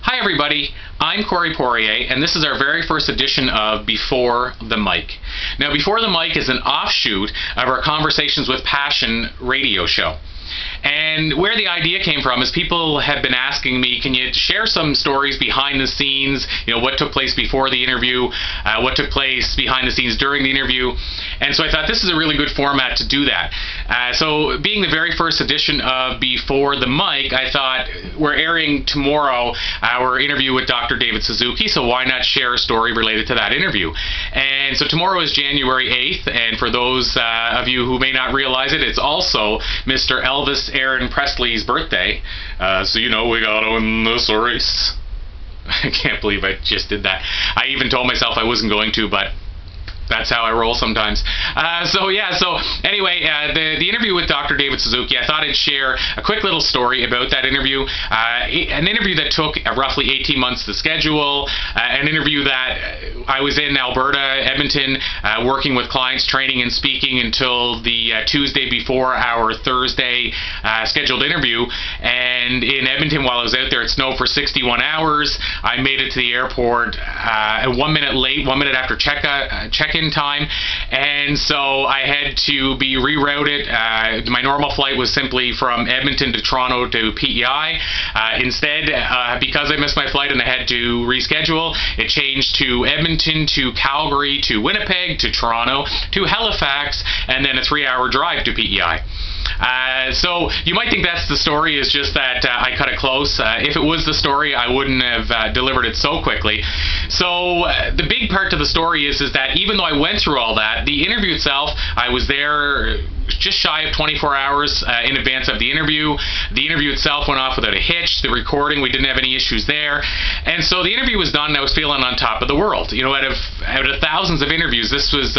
Hi everybody, I'm Corey Poirier, and this is our very first edition of Before the Mic. Now, Before the Mic is an offshoot of our Conversations with Passion radio show. And where the idea came from is people have been asking me, can you share some stories behind the scenes, what took place before the interview, what took place behind the scenes during the interview. And so I thought this is a really good format to do that. So being the very first edition of Before the Mic, I thought we're airing tomorrow our interview with Dr. David Suzuki, so why not share a story related to that interview? And so tomorrow is January 8th, and for those of you who may not realize it, it's also Mr. Elvis Aaron Presley's birthday, so we gotta win this race. I can't believe I just did that. I even told myself I wasn't going to, but that's how I roll sometimes. So anyway, the interview with Dr. David Suzuki, I thought I'd share a quick little story about that interview. An interview that took roughly 18 months to schedule, an interview that I was in Alberta, Edmonton, working with clients, training and speaking until the Tuesday before our Thursday scheduled interview. And in Edmonton, while I was out there, it snowed for 61 hours. I made it to the airport 1 minute late, 1 minute after check-in time, and so I had to be rerouted. My normal flight was simply from Edmonton to Toronto to PEI. Instead, because I missed my flight and I had to reschedule, it changed to Edmonton, to Calgary, to Winnipeg, to Toronto, to Halifax, and then a 3-hour drive to PEI. So you might think that's the story, is just that I cut it close. If it was the story, I wouldn't have delivered it so quickly. So the big part to the story is that even though I went through all that, the interview itself, I was there just shy of 24 hours in advance of the interview. The interview itself went off without a hitch. The recording, we didn't have any issues there. And so the interview was done and I was feeling on top of the world. Out of thousands of interviews, this was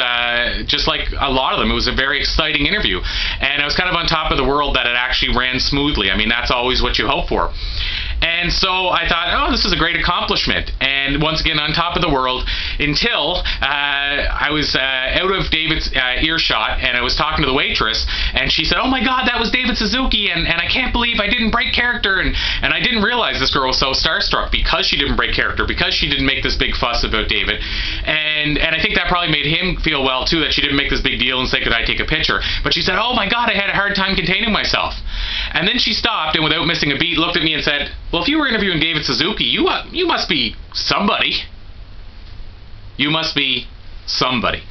just like a lot of them. It was a very exciting interview. And I was kind of on top of the world that it actually ran smoothly. I mean, that's always what you hope for. And so I thought, oh, this is a great accomplishment. And once again, on top of the world, until I was out of David's earshot, and I was talking to the waitress, and she said, oh my God, that was David Suzuki, and I can't believe I didn't break character. And I didn't realize this girl was so starstruck because she didn't break character, because she didn't make this big fuss about David. And I think that probably made him feel well, too, that she didn't make this big deal and say, could I take a picture? But she said, oh my God, I had a hard time containing myself. And then she stopped, and without missing a beat, looked at me and said, well, if you were interviewing David Suzuki, you must be somebody. You must be somebody.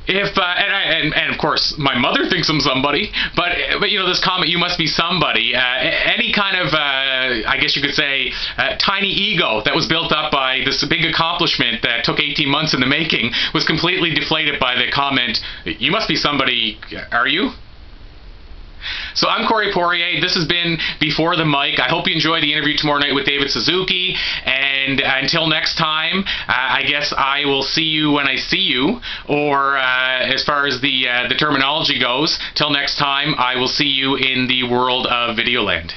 If and of course my mother thinks I'm somebody, but this comment, you must be somebody, any kind of I guess you could say tiny ego that was built up by this big accomplishment that took 18 months in the making was completely deflated by the comment, you must be somebody, are you? So I'm Corey Poirier. This has been Before the Mic. I hope you enjoy the interview tomorrow night with David Suzuki. And until next time, I guess I will see you when I see you. Or as far as the terminology goes, till next time, I will see you in the world of Videoland.